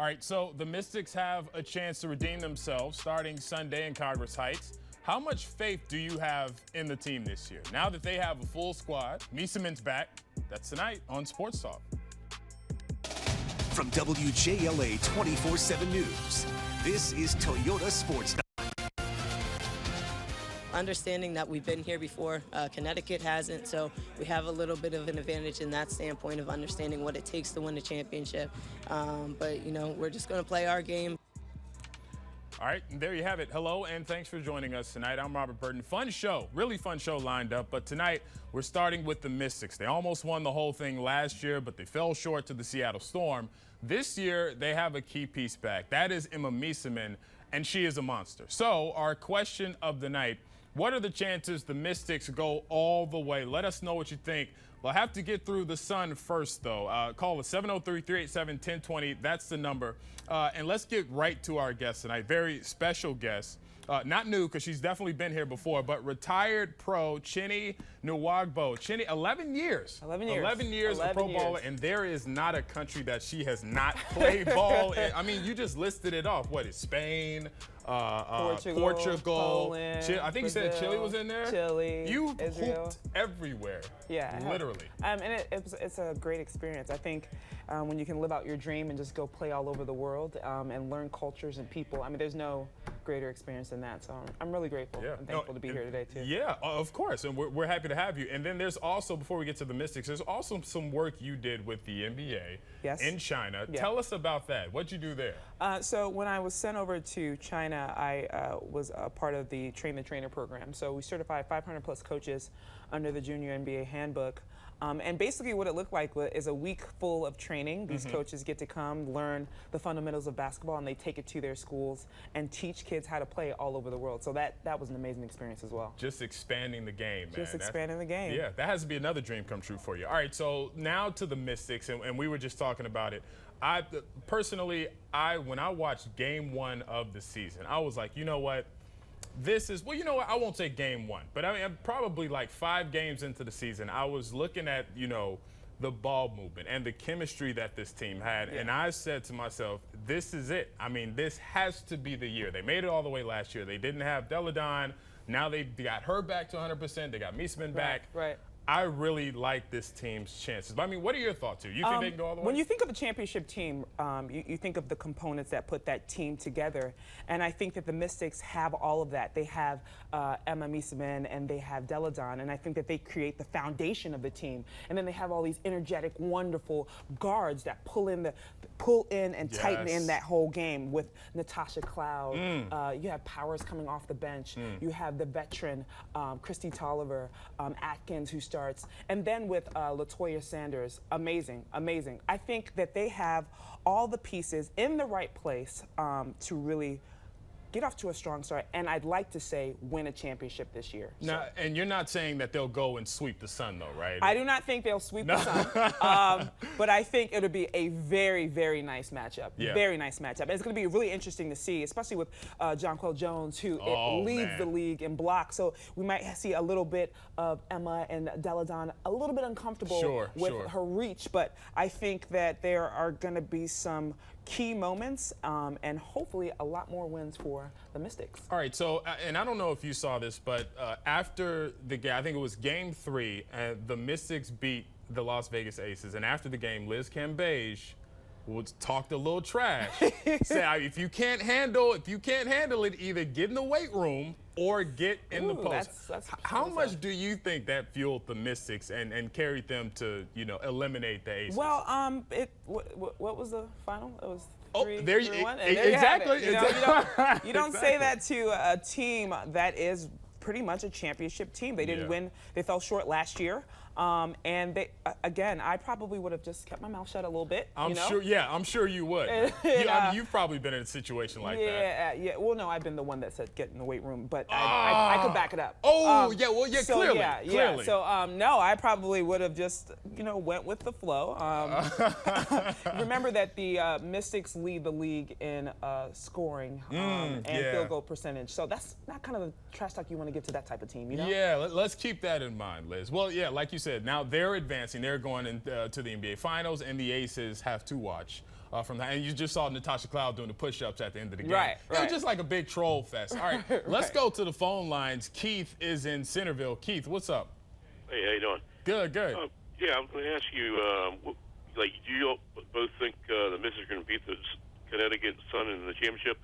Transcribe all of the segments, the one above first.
All right, so the Mystics have a chance to redeem themselves starting Sunday in Congress Heights. How much faith do you have in the team this year? Now that they have a full squad, Mieseman's back. That's tonight on Sports Talk. From WJLA 24/7 News, this is Toyota Sports Talk. Understanding that we've been here before, Connecticut hasn't, so we have a little bit of an advantage in that standpoint of understanding what it takes to win a championship. But, you know, we're just going to play our game. All right, and there you have it. Hello, and thanks for joining us tonight. I'm Robert Burton. Fun show, really fun show lined up. But tonight, we're starting with the Mystics. They almost won the whole thing last year, but they fell short to the Seattle Storm. This year, they have a key piece back. That is Emma Mieseman, and she is a monster. So our question of the night, what are the chances the Mystics go all the way? Let us know what you think. We'll have to get through the sun first, though. Call us 703-387-1020. That's the number. And let's get right to our guest tonight. Very special guest. Not new, because she's definitely been here before, but retired pro Chineze Nwagbo. Chineze, 11 years. 11 years. 11 years a pro baller, and there is not a country that she has not played ball in. I mean, you just listed it off. What is Spain? Portugal, Poland, I think Brazil, you said Chile was in there. Chile, You Israel. hooped everywhere. Yeah, literally. And it's a great experience. I think when you can live out your dream and just go play all over the world and learn cultures and people. I mean, there's no greater experience than that. So I'm really grateful and thankful to be here today too. Yeah, of course, and we're happy to have you. And then there's also, before we get to the Mystics, there's also some work you did with the NBA in China. Yeah. Tell us about that. What'd you do there? So when I was sent over to China, I was a part of the Train the Trainer program. So we certified 500 plus coaches under the Junior NBA handbook. And basically what it looked like is a week full of training. These coaches get to come learn the fundamentals of basketball, and they take it to their schools and teach kids how to play all over the world. So that was an amazing experience as well. Just expanding the game, man. Just expanding the game. Yeah, that has to be another dream come true for you. All right, so now to the Mystics, and we were just talking about it. Personally, when I watched game one of the season, I was like, you know what? This is, well, you know what? I won't say game one, but I mean, probably like 5 games into the season, I was looking at, you know, the ball movement and the chemistry that this team had, and I said to myself, this is it. I mean, this has to be the year. They made it all the way last year. They didn't have Deladon. Now they got her back to 100%. They got Mieseman back. Right. I really like this team's chances. But I mean, what are your thoughts here? You think they can go all the way? When you think of a championship team, you think of the components that put that team together. And I think that the Mystics have all of that. They have Emma Mieseman and they have Deladon. And I think that they create the foundation of the team. And then they have all these energetic, wonderful guards that pull in and tighten in that whole game with Natasha Cloud. You have Powers coming off the bench. You have the veteran Christy Tolliver, Atkins, who starts. And then with LaToya Sanders, amazing, amazing. I think that they have all the pieces in the right place to really get off to a strong start, and I'd like to say win a championship this year. Now, and you're not saying that they'll go and sweep the Sun, though, right? I do not think they'll sweep the Sun, but I think it'll be a very, very nice matchup. Very nice matchup. And it's going to be really interesting to see, especially with Jonquel Jones, who leads the league in blocks. So we might see a little bit of Emma and Deladon a little bit uncomfortable with her reach, but I think that there are going to be some key moments and hopefully a lot more wins for the Mystics. All right, so, and I don't know if you saw this, but after the game, I think it was game 3, the Mystics beat the Las Vegas Aces, and after the game, Liz Cambage talked a little trash. Said, if you can't handle it, either get in the weight room or get in the post. How much do you think that fueled the Mystics and carried them to, you know, eliminate the Aces? Well, what was the final? It was 3-1. Exactly. You don't say that to a team that is pretty much a championship team. They didn't win. They fell short last year. And they, again, I probably would have just kept my mouth shut a little bit. I'm sure you would. I mean, you've probably been in a situation like that. Yeah. Well, no, I've been the one that said get in the weight room, but I could back it up. Clearly. So, no, I probably would have just, you know, went with the flow. Remember that the Mystics lead the league in scoring and field goal percentage. So that's not kind of the trash talk you want to give to that type of team, you know? Yeah, let's keep that in mind, Liz. Well, yeah, like you said, said, now they're advancing. They're going to the NBA Finals, and the Aces have to watch from that. And you just saw Natasha Cloud doing the push-ups at the end of the game. Right. It was just like a big troll fest. All right, let's Right. go to the phone lines. Keith is in Centerville. Keith, what's up? Hey, how you doing? Good, good. Yeah, I'm going to ask you, do you both think the Mystics are going to beat the Connecticut Sun in the championship?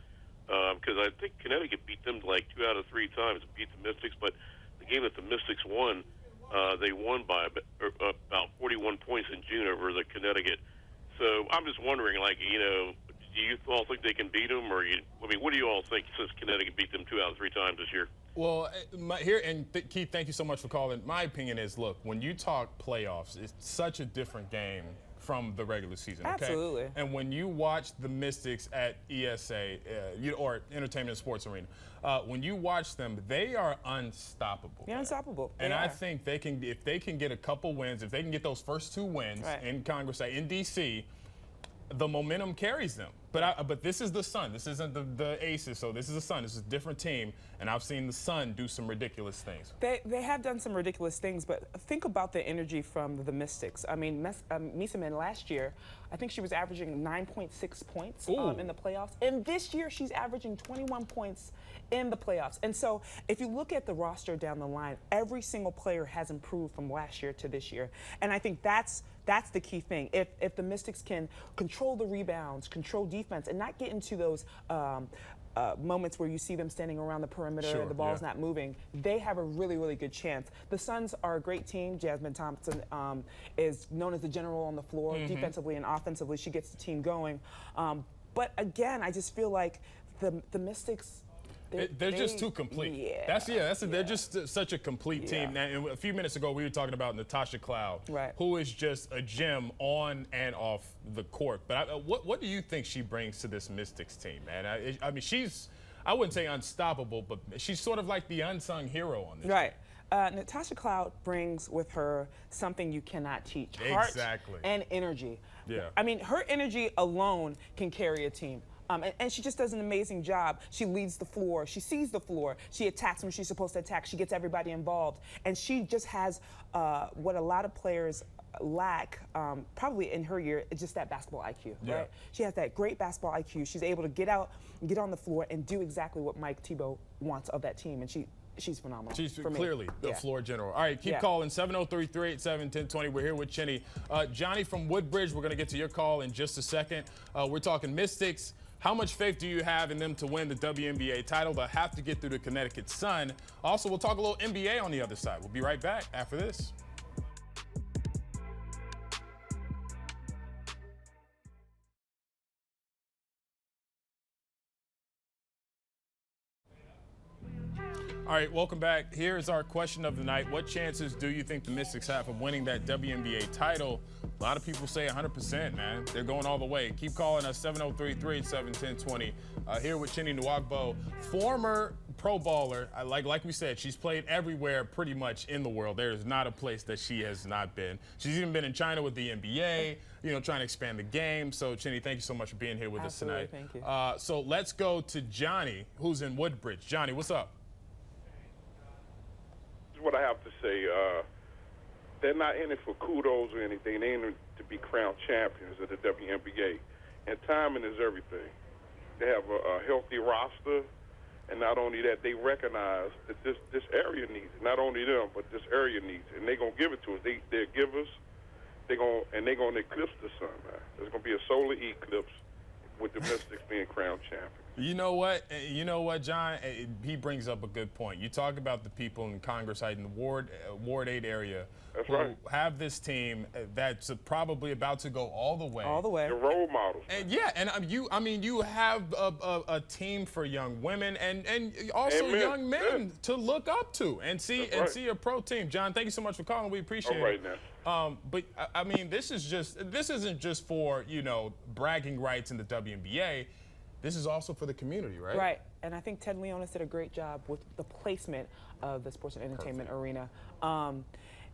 Because I think Connecticut beat them like 2 out of 3 times, beat the Mystics, but the game that the Mystics won, they won by about 41 points in June over the Connecticut. So I'm just wondering, do you all think they can beat them, or what do you all think since Connecticut beat them 2 out of 3 times this year? Well, Keith, thank you so much for calling. My opinion is, look, when you talk playoffs, it's such a different game from the regular season. Okay? Absolutely. And when you watch the Mystics at ESA, or Entertainment and Sports Arena, when you watch them, they are unstoppable. They're unstoppable. And I think they can, if they can get a couple wins, if they can get those first 2 wins in Congress, in D.C., the momentum carries them. But this is the Sun. This isn't the Aces, so this is the Sun. This is a different team, and I've seen the Sun do some ridiculous things. They have done some ridiculous things, but think about the energy from the Mystics. I mean, Miesemann last year, I think she was averaging 9.6 points in the playoffs, and this year she's averaging 21 points in the playoffs. And so if you look at the roster down the line, every single player has improved from last year to this year, and I think that's the key thing. If the Mystics can control the rebounds, control defense, and not get into those moments where you see them standing around the perimeter and the ball's not moving, they have a really, really good chance. The Suns are a great team. Jasmine Thompson is known as the general on the floor, defensively and offensively. She gets the team going. But again, I just feel like the Mystics, they're just too complete. They're just such a complete team. Now, a few minutes ago, we were talking about Natasha Cloud, who is just a gem on and off the court. But what do you think she brings to this Mystics team, man? I mean, I wouldn't say unstoppable, but she's sort of like the unsung hero on this team. Natasha Cloud brings with her something you cannot teach. Heart and energy. Yeah. I mean, her energy alone can carry a team. And she just does an amazing job. She leads the floor. She sees the floor. She attacks when she's supposed to attack. She gets everybody involved. And she just has what a lot of players lack, probably in her year, it's just that basketball IQ, right? She has that great basketball IQ. She's able to get out, get on the floor, and do exactly what Mike Thibault wants of that team. And she's phenomenal. She's clearly the floor general. All right, keep calling 703-387-1020. We're here with Chinny. Johnny from Woodbridge, we're going to get to your call in just a second. We're talking Mystics. How much faith do you have in them to win the WNBA title? They'll have to get through the Connecticut Sun. Also, we'll talk a little NBA on the other side. We'll be right back after this. All right, welcome back. Here's our question of the night. What chances do you think the Mystics have of winning that WNBA title? A lot of people say 100%, man. They're going all the way. Keep calling us, 703-387-1020. Here with Chinny Nwagbo, former pro baller. Like we said, she's played everywhere pretty much in the world. There is not a place that she has not been. She's even been in China with the NBA, trying to expand the game. So, Chinny, thank you so much for being here with us tonight. Thank you. So let's go to Johnny, who's in Woodbridge. Johnny, what's up? What I have to say, they're not in it for kudos or anything. They're in it to be crowned champions of the WNBA. And timing is everything. They have a healthy roster, and not only that, they recognize that this area needs it. Not only them, but this area needs it. And they're going to give it to us. They're givers. They're going to eclipse the sun, man. There's going to be a solar eclipse with the Mystics being crowned champions. You know what, John? He brings up a good point. You talk about the people in Congress in the Ward 8 area who have this team that's probably about to go all the way. All the way. The role models. And you have a team for young women and also young men to look up to and see a pro team. John, thank you so much for calling. We appreciate it. All right, now. But I mean, this isn't just for bragging rights in the WNBA. This is also for the community, right? Right, and I think Ted Leonis did a great job with the placement of the sports and entertainment arena.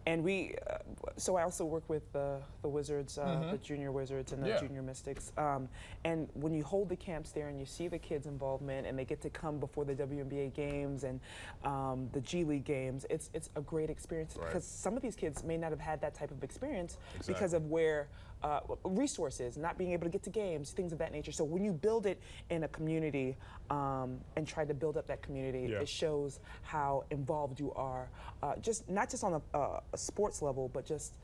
And so I also work with the Wizards, the junior Wizards and the junior Mystics. And when you hold the camps there and you see the kids' involvement and they get to come before the WNBA games and the G League games, it's a great experience because some of these kids may not have had that type of experience because of where resources, not being able to get to games, things of that nature. So when you build it in a community and try to build up that community, it shows how involved you are, not just on a sports level, but just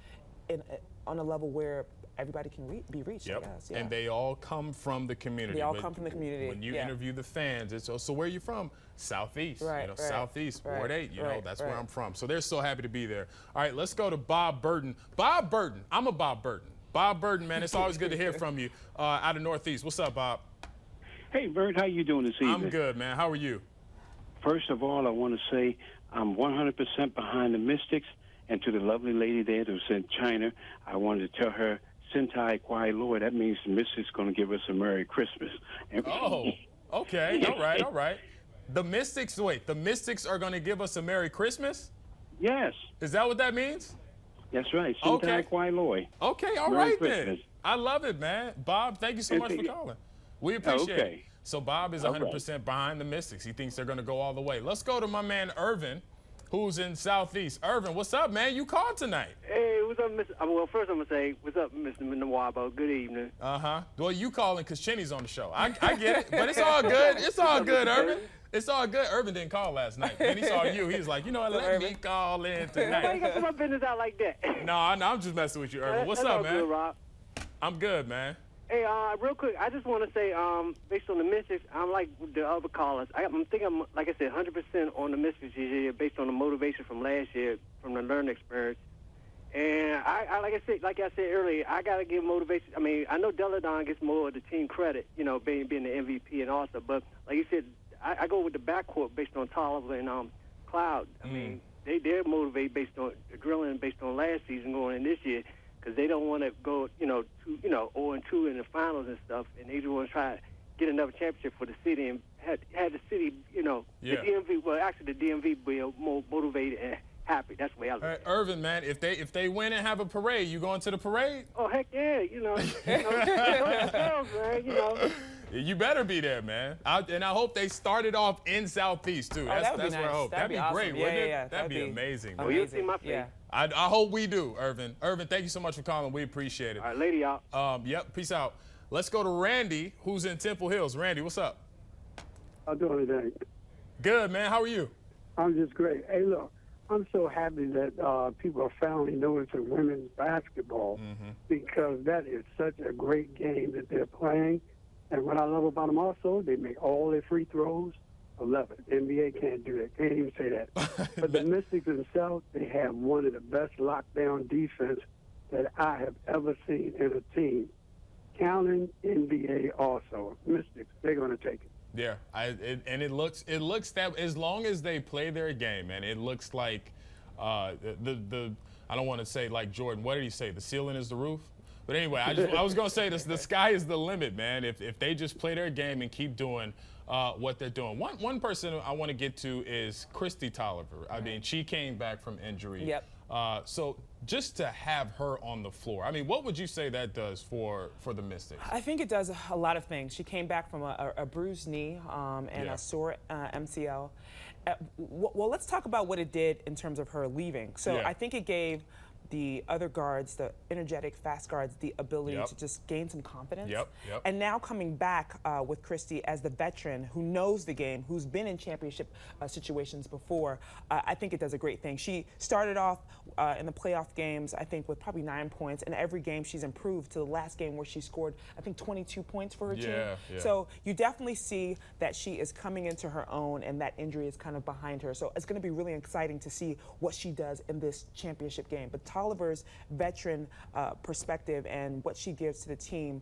on a level where everybody can be reached. I guess. And they all come from the community. They all come from the community. When you interview the fans, it's so where are you from? Southeast. Southeast, Ward 8. That's where I'm from. So they're so happy to be there. All right, let's go to Bob Burton. Bob Burton. I'm a Bob Burton. Bob Burton, man, it's always good to hear from you out of Northeast. What's up, Bob? Hey, Bert, how you doing this evening? I'm good, man. How are you? First of all, I want to say I'm 100% behind the Mystics, and to the lovely lady there that was in China, I wanted to tell her, Sentai Kwai Lord, that means the Mystics going to give us a Merry Christmas. Oh, okay. All right. The Mystics are going to give us a Merry Christmas? Yes. Is that what that means? That's right. Sentai Kwai Lord. Okay, all Merry right Christmas. then. I love it, man. Bob, thank you so much for calling. We appreciate it. So Bob is 100% behind the Mystics. He thinks they're going to go all the way. Let's go to my man Irvin, who's in Southeast. Irvin, what's up, man? You called tonight. Hey, what's up, Mr. Well, first I'm going to say, what's up, Mr. Nwagbo? Good evening. Well, you calling because Chinny's on the show. I get it, but it's all good. It's all good, Irvin. It's all good. Irvin didn't call last night. Then he saw you. He was like, you know what, let me call in tonight. Why you got to put my business out like that? No, I'm just messing with you, Irvin. What's up, man? Good, Rob. I'm good, man. Hey, real quick, I just want to say, based on the Mystics, I'm like the other callers. I'm thinking, like I said, 100% on the Mystics this year, based on the motivation from last year, from the learning experience. And I like I said earlier, I gotta give motivation. I mean, I know Deladon gets more of the team credit, you know, being the MVP and also, but like you said, I go with the backcourt based on Tolliver and Cloud. I mean, they're motivated based on the drilling based on last season going in this year. Because they don't want to go, 0-2 in the finals and stuff, and they just want to try to get another championship for the city and had the city, the DMV. Well, actually, the DMV be more motivated and happy. That's the way I look at it. Irvin, man, if they win and have a parade, you going to the parade? Oh heck yeah, man, You better be there, man. And I hope they started off in Southeast too. That's nice. where I hope. That'd be awesome. great, wouldn't it? Yeah. That'd be amazing. Oh, you'll see my face. Yeah. I hope we do, Irvin. Irvin, thank you so much for calling. We appreciate it. All right, lady out. Yep, peace out. Let's go to Randy, who's in Temple Hills. Randy, what's up? How doing today? Good, man. How are you? I'm just great. Hey, look, I'm so happy that people are finally noticing women's basketball because that is such a great game that they're playing. And what I love about them also, they make all their free throws. I love it. NBA can't do that. Can't even say that. But the Mystics themselves, they have one of the best lockdown defense that I have ever seen in a team. Counting NBA also. Mystics, they're going to take it. Yeah, it looks that as long as they play their game, man, it looks like I don't want to say like Jordan. What did he say? The ceiling is the roof. But anyway, I was gonna say this: the sky is the limit, man. If they just play their game and keep doing what they're doing. One person I want to get to is Christy Tolliver. I mean, she came back from injury. Yep. So just to have her on the floor, I mean, what would you say that does for the Mystics? I think it does a lot of things. She came back from a bruised knee and a sore MCL. Well, let's talk about what it did in terms of her leaving. So I think it gave the other guards, the energetic, fast guards, the ability to just gain some confidence. And now coming back with Christy as the veteran who knows the game, who's been in championship situations before, I think it does a great thing. She started off in the playoff games, I think, with probably 9 points. And every game she's improved to the last game where she scored, I think, 22 points for her team. So you definitely see that she is coming into her own and that injury is kind of behind her. So it's going to be really exciting to see what she does in this championship game. But Tolliver's veteran perspective and what she gives to the team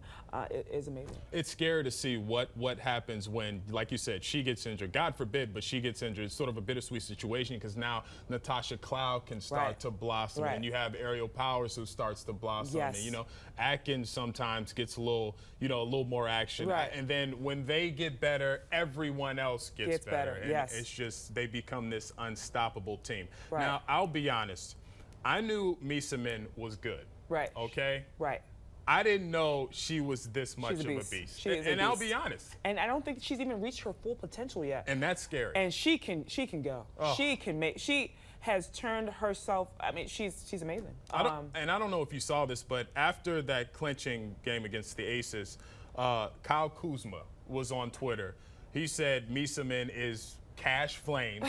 is amazing. It's scary to see what happens when, like you said, she gets injured. God forbid, but she gets injured. It's sort of a bittersweet situation because now Natasha Cloud can start to blossom, and you have Aerial Powers who starts to blossom. And, Atkins sometimes gets a little more action. And then when they get better, everyone else gets better. And it's just they become this unstoppable team. Now, I'll be honest. I knew Misa Min was good. Right. Okay? Right. I didn't know she was this much She's of a beast. beast. She is a and I'll beast. be honest. And I don't think she's even reached her full potential yet. And that's scary. And she can go. Oh. She has turned herself. I mean, she's amazing. I don't know if you saw this, but after that clinching game against the Aces, Kyle Kuzma was on Twitter. He said Misa Min is cash flame.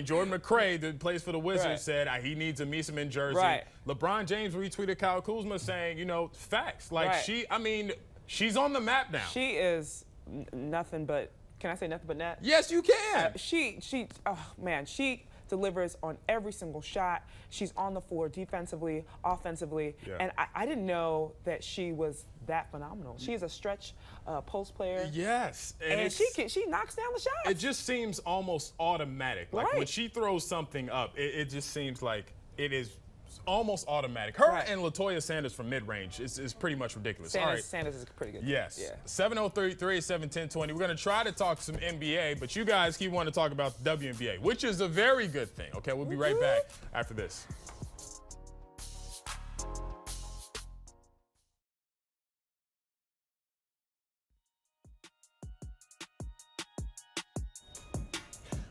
Jordan McRae, that plays for the Wizards, said he needs a Misa Min jersey. Right. LeBron James retweeted Kyle Kuzma saying, facts. Like she's on the map now. She is nothing but. Can I say nothing but net? Yes, you can. She delivers on every single shot. She's on the floor defensively, offensively, and I didn't know that she was that phenomenal. She is a stretch post player. Yes, and she knocks down the shots. It just seems almost automatic. Like when she throws something up, it just seems like it is almost automatic. Her and LaToya Sanders from mid-range is pretty much ridiculous. Sanders is pretty good. Yes. Yeah. 703-387-1020. We're going to try to talk some NBA, but you guys keep wanting to talk about the WNBA, which is a very good thing. Okay, we'll be right back after this.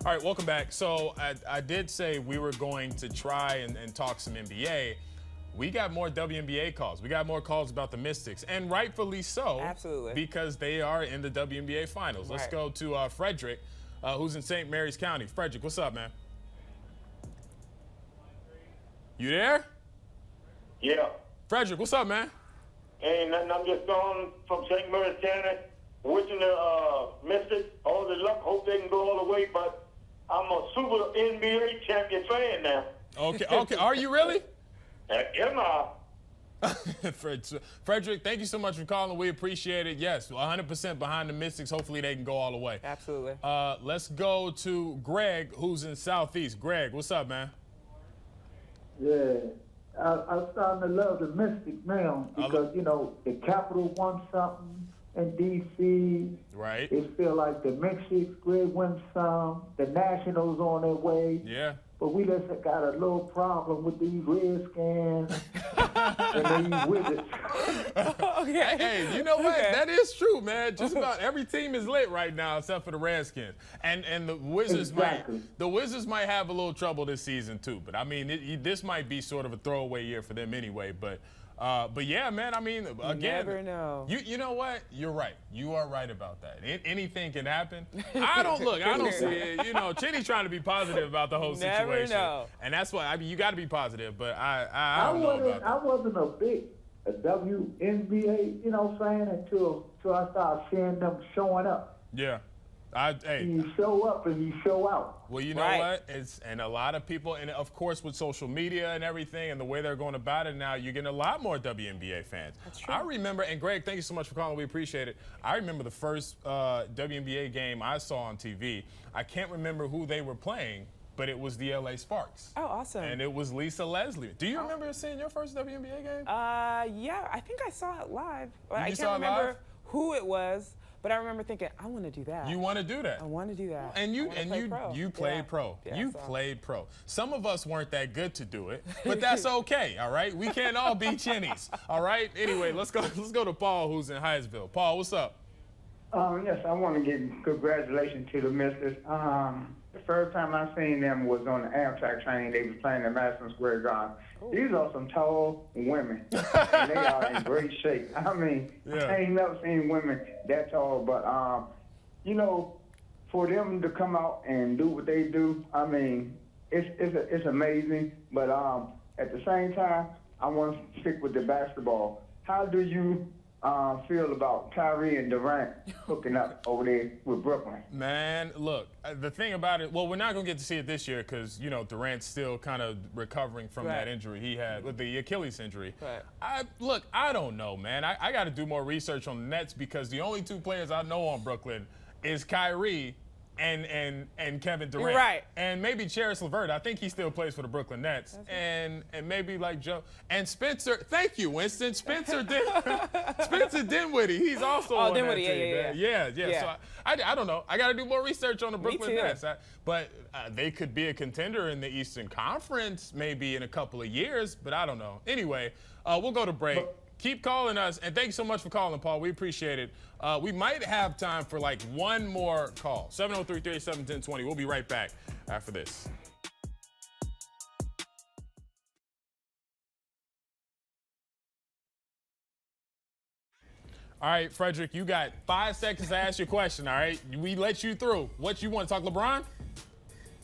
All right, welcome back. So I did say we were going to try and talk some NBA. We got more WNBA calls. We got more calls about the Mystics, and rightfully so. Absolutely. Because they are in the WNBA Finals. Let's go to Frederick, who's in St. Mary's County. Frederick, what's up, man? You there? Yeah. Frederick, what's up, man? Ain't nothing. I'm just going from St. Mary's County, wishing the Mystics all the luck. Hope they can go all the way, but I'm a super NBA champion fan now. Okay. Are you really? Yeah. Frederick, thank you so much for calling. We appreciate it. Yes, 100% behind the Mystics. Hopefully they can go all the way. Absolutely. Let's go to Greg, who's in Southeast. Greg, what's up, man? Yeah. I'm starting to love the Mystics now because, the Capitol won something in D.C. Right. It feels like the Mystics could win some. The Nationals on their way. Yeah. But we just got a little problem with these Redskins and these Wizards. Okay. Hey, you know what? That is true, man. Just about every team is lit right now except for the Redskins. And the Wizards might have a little trouble this season too. But I mean, this might be sort of a throwaway year for them anyway. But yeah, man, I mean, again, you never know. You know what? You're right. You are right about that. Anything can happen. I don't see it. Chinny's trying to be positive about the whole situation. Never know. And that's why, you got to be positive, but I don't know about that. I wasn't a big WNBA, fan until I started seeing them showing up. Yeah. You show up and you show out. Well, you know what? And a lot of people, and of course with social media and everything and the way they're going about it now, you're getting a lot more WNBA fans. That's true. I remember, and Greg, thank you so much for calling. We appreciate it. I remember the first WNBA game I saw on TV. I can't remember who they were playing, but it was the LA Sparks. Oh, awesome. And it was Lisa Leslie. Do you remember seeing your first WNBA game? Yeah, I think I saw it live. I can't remember who it was. But I remember thinking, I want to do that. You want to do that? I want to do that. And you played pro. Yeah, you played pro. Some of us weren't that good to do it, but that's okay. All right, we can't all be chinnies. All right. Anyway, let's go to Paul, who's in Hyattsville. Paul, what's up? Yes, I want to give congratulations to the Mystics. The first time I seen them was on the Amtrak train. They was playing in Madison Square Garden. These are some tall women, and they are in great shape. I mean, I ain't never seen women that tall, but, for them to come out and do what they do, I mean, it's amazing. But at the same time, I want to stick with the basketball. How do you feel about Kyrie and Durant hooking up over there with Brooklyn? Man, look, the thing about it, well, we're not going to get to see it this year because, Durant's still kind of recovering from that injury he had with the Achilles injury. Right. I don't know, man. I got to do more research on the Nets because the only two players I know on Brooklyn is Kyrie and Kevin Durant. Right. And maybe Charis LeVert. I think he still plays for the Brooklyn Nets. And maybe like Joe. And Spencer, thank you, Winston. Spencer Dinwiddie. He's also on Dinwiddie, that team. Yeah. So I don't know. I got to do more research on the Brooklyn Nets. But they could be a contender in the Eastern Conference maybe in a couple of years, but I don't know. Anyway, we'll go to break. Keep calling us, and thank you so much for calling, Paul. We appreciate it. We might have time for like one more call. 703-387-1020. We'll be right back after this. All right, Frederick, you got 5 seconds to ask your question, all right? We let you through. What you want to talk, LeBron?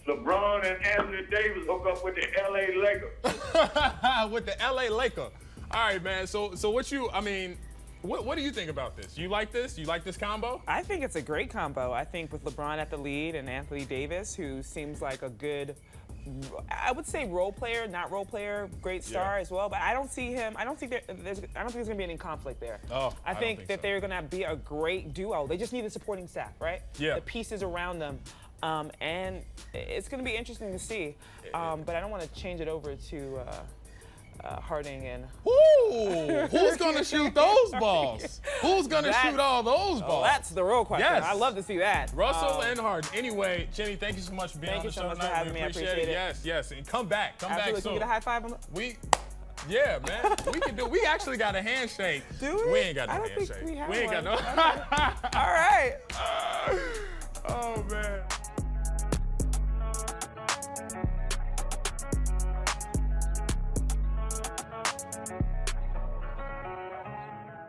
LeBron and Anthony Davis hook up with the L.A. Lakers. With the L.A. Lakers. All right, man. So what do you think about this? You like this? You like this combo? I think it's a great combo. I think with LeBron at the lead and Anthony Davis, who seems like a good, I would say role player, not role player, great star as well. But I don't see him. I don't think there's going to be any conflict there. Oh, I think that they're going to be a great duo. They just need a supporting staff, right? Yeah. The pieces around them. And it's going to be interesting to see. But I don't want to change it over to Harding and... Ooh, who's going to shoot those balls? Who's going to shoot all those balls? That's the real question. Yes. I love to see that. Russell and Harding. Anyway, Jenny, thank you so much for being on the show tonight. Thank you so much for having me. I appreciate it. Yes. And come back. Come back soon. Can we get a high five? Yeah, man. We actually got a handshake. Do we? We ain't got no I don't handshake. think we have ain't got one. no. All right.